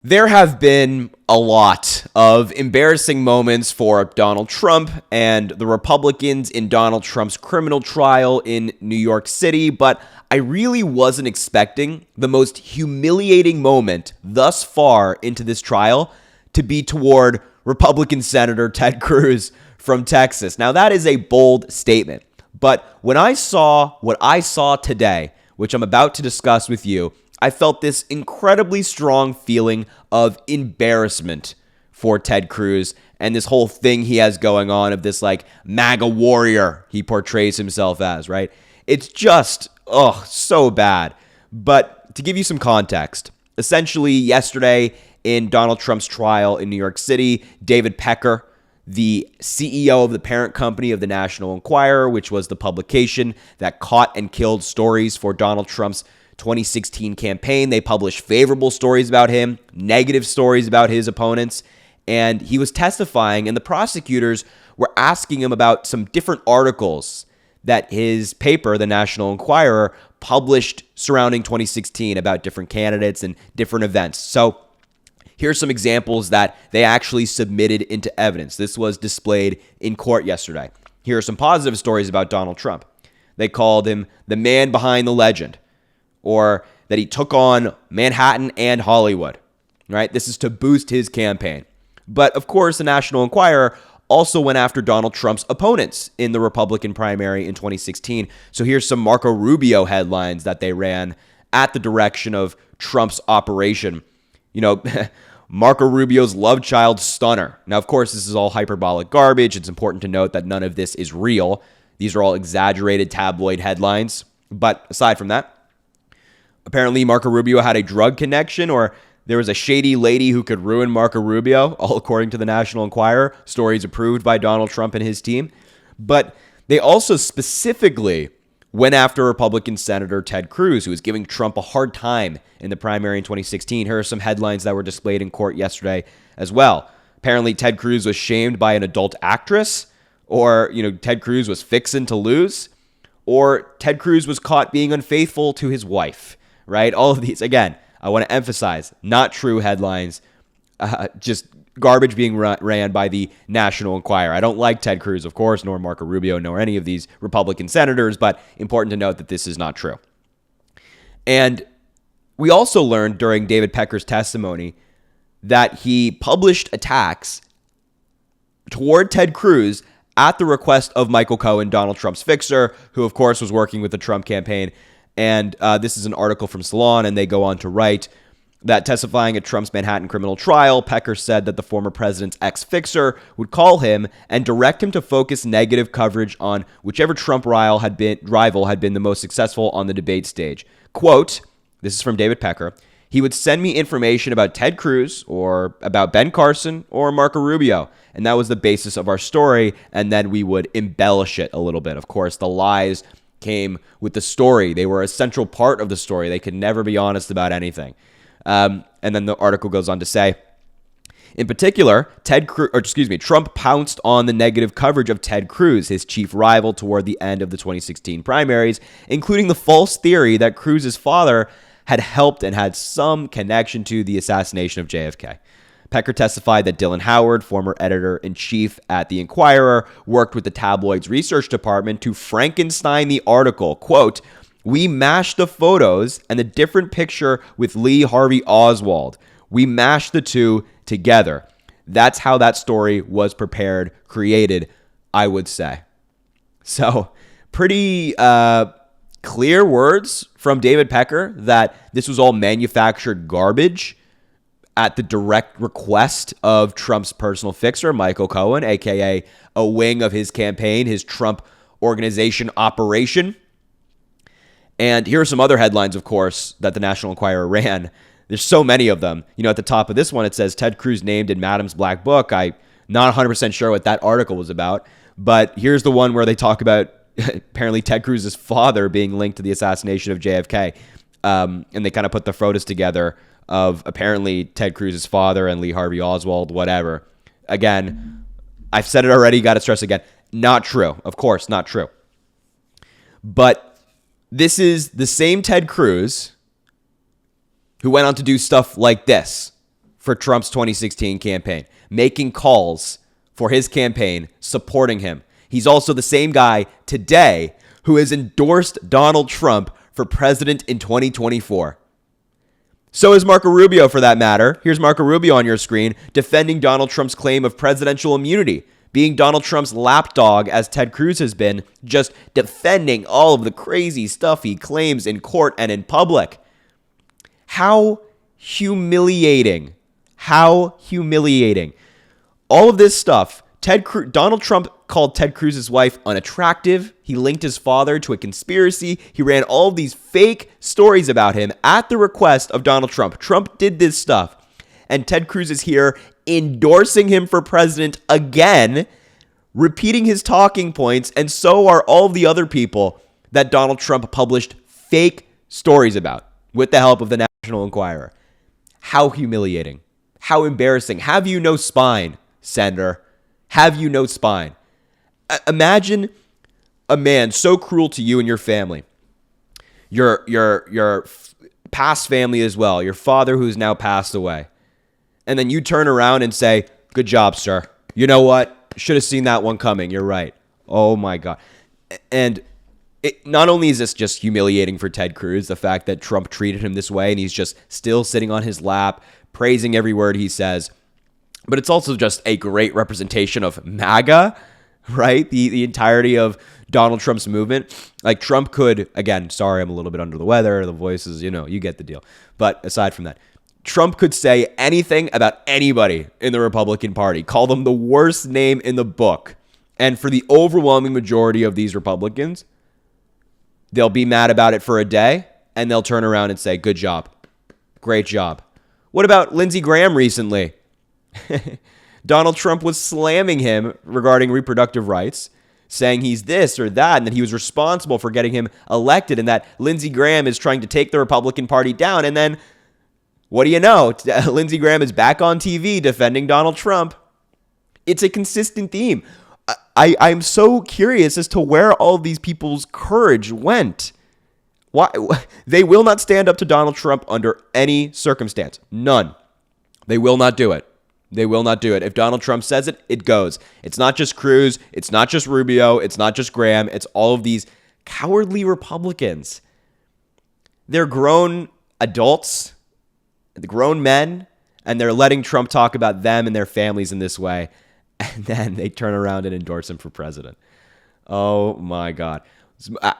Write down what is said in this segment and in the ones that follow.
There have been a lot of embarrassing moments for Donald Trump and the Republicans in Donald Trump's criminal trial in New York City, but I really wasn't expecting the most humiliating moment thus far into this trial to be toward Republican Senator Ted Cruz from Texas. Now, that is a bold statement, but when I saw what I saw today, which I'm about to discuss with you, I felt this incredibly strong feeling of embarrassment for Ted Cruz and this whole thing he has going on of this like MAGA warrior he portrays himself as, right? It's just, so bad. But to give you some context, essentially yesterday in Donald Trump's trial in New York City, David Pecker, the CEO of the parent company of the National Enquirer, which was the publication that caught and killed stories for Donald Trump's 2016 campaign. They published favorable stories about him, negative stories about his opponents, and he was testifying, and the prosecutors were asking him about some different articles that his paper, the National Enquirer, published surrounding 2016 about different candidates and different events. So here's some examples that they actually submitted into evidence. This was displayed in court yesterday. Here are some positive stories about Donald Trump. They called him the man behind the legend, or that he took on Manhattan and Hollywood, right? This is to boost his campaign. But of course, the National Enquirer also went after Donald Trump's opponents in the Republican primary in 2016. So here's some Marco Rubio headlines that they ran at the direction of Trump's operation. You know, Marco Rubio's love child stunner. Now, of course, this is all hyperbolic garbage. It's important to note that none of this is real. These are all exaggerated tabloid headlines. But aside from that, apparently Marco Rubio had a drug connection, or there was a shady lady who could ruin Marco Rubio, all according to the National Enquirer, stories approved by Donald Trump and his team. But they also specifically went after Republican Senator Ted Cruz, who was giving Trump a hard time in the primary in 2016. Here are some headlines that were displayed in court yesterday as well. Apparently, Ted Cruz was shamed by an adult actress, or, Ted Cruz was fixing to lose, or Ted Cruz was caught being unfaithful to his wife, right? All of these, again, I want to emphasize, not true headlines, just garbage being ran by the National Enquirer. I don't like Ted Cruz, of course, nor Marco Rubio, nor any of these Republican senators, but important to note that this is not true. And we also learned during David Pecker's testimony that he published attacks toward Ted Cruz at the request of Michael Cohen, Donald Trump's fixer, who, of course, was working with the Trump campaign. And this is an article from Salon, and they go on to write that testifying at Trump's Manhattan criminal trial, Pecker said that the former president's ex-fixer would call him and direct him to focus negative coverage on whichever Trump rival had been the most successful on the debate stage. Quote, this is from David Pecker, he would send me information about Ted Cruz or about Ben Carson or Marco Rubio, and that was the basis of our story, and then we would embellish it a little bit. Of course, the lies came with the story. They were a central part of the story. They could never be honest about anything. And then the article goes on to say, in particular, Trump pounced on the negative coverage of Ted Cruz, his chief rival toward the end of the 2016 primaries, including the false theory that Cruz's father had helped and had some connection to the assassination of JFK. Pecker testified that Dylan Howard, former editor-in-chief at the Enquirer, worked with the tabloid's research department to Frankenstein the article. Quote, we mashed the photos and the different picture with Lee Harvey Oswald. We mashed the two together. That's how that story was prepared, created, I would say. So, pretty clear words from David Pecker that this was all manufactured garbage at the direct request of Trump's personal fixer, Michael Cohen, a.k.a. a wing of his campaign, his Trump organization operation. And here are some other headlines, of course, that the National Enquirer ran. There's so many of them. At the top of this one, it says, Ted Cruz named in Madam's Black Book. I'm not 100% sure what that article was about, but here's the one where they talk about apparently Ted Cruz's father being linked to the assassination of JFK. And they kind of put the photos together of apparently Ted Cruz's father and Lee Harvey Oswald, whatever. Again, I've said it already, got to stress again. Not true. Of course, not true. But this is the same Ted Cruz who went on to do stuff like this for Trump's 2016 campaign, making calls for his campaign, supporting him. He's also the same guy today who has endorsed Donald Trump for president in 2024. So is Marco Rubio, for that matter. Here's Marco Rubio on your screen defending Donald Trump's claim of presidential immunity, being Donald Trump's lapdog, as Ted Cruz has been, just defending all of the crazy stuff he claims in court and in public. How humiliating. How humiliating. All of this stuff. Donald Trump called Ted Cruz's wife unattractive. He linked his father to a conspiracy. He ran all of these fake stories about him at the request of Donald Trump. Trump did this stuff. And Ted Cruz is here endorsing him for president again, repeating his talking points, and so are all of the other people that Donald Trump published fake stories about with the help of the National Enquirer. How humiliating. How embarrassing. Have you no spine, Senator? Have you no spine? Imagine a man so cruel to you and your family, your past family as well, your father who's now passed away, and then you turn around and say, "Good job, sir. You know what? Should have seen that one coming. You're right." Oh my God. And not only is this just humiliating for Ted Cruz, the fact that Trump treated him this way and he's just still sitting on his lap, praising every word he says, but it's also just a great representation of MAGA, right? The entirety of Donald Trump's movement. Like, Trump could, again, sorry, I'm a little bit under the weather, the voices, you get the deal. But aside from that, Trump could say anything about anybody in the Republican Party, call them the worst name in the book. And for the overwhelming majority of these Republicans, they'll be mad about it for a day, and they'll turn around and say, "Good job. Great job." What about Lindsey Graham recently? Donald Trump was slamming him regarding reproductive rights, saying he's this or that, and that he was responsible for getting him elected, and that Lindsey Graham is trying to take the Republican Party down. And then, what do you know? Lindsey Graham is back on TV defending Donald Trump. It's a consistent theme. I'm so curious as to where all of these people's courage went. Why? They will not stand up to Donald Trump under any circumstance. None. They will not do it. They will not do it. If Donald Trump says it, it goes. It's not just Cruz. It's not just Rubio. It's not just Graham. It's all of these cowardly Republicans. They're grown adults, grown men, and they're letting Trump talk about them and their families in this way. And then they turn around and endorse him for president. Oh, my God.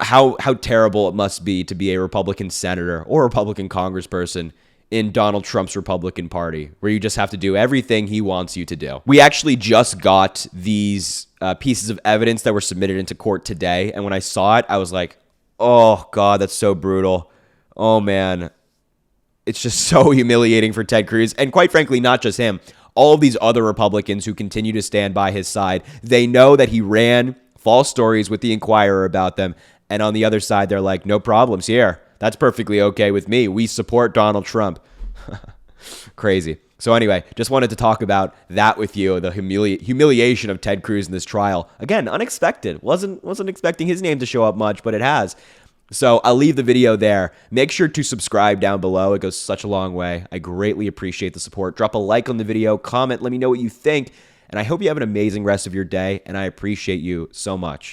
How terrible it must be to be a Republican senator or Republican congressperson in Donald Trump's Republican Party, where you just have to do everything he wants you to do. We actually just got these pieces of evidence that were submitted into court today, and when I saw it, I was like, oh, God, that's so brutal. Oh, man. It's just so humiliating for Ted Cruz, and quite frankly, not just him. All of these other Republicans who continue to stand by his side, they know that he ran false stories with the Enquirer about them, and on the other side, they're like, no problems here. That's perfectly okay with me. We support Donald Trump. Crazy. So anyway, just wanted to talk about that with you, the humiliation of Ted Cruz in this trial. Again, unexpected. Wasn't expecting his name to show up much, but it has. So I'll leave the video there. Make sure to subscribe down below. It goes such a long way. I greatly appreciate the support. Drop a like on the video, comment, let me know what you think, and I hope you have an amazing rest of your day, and I appreciate you so much.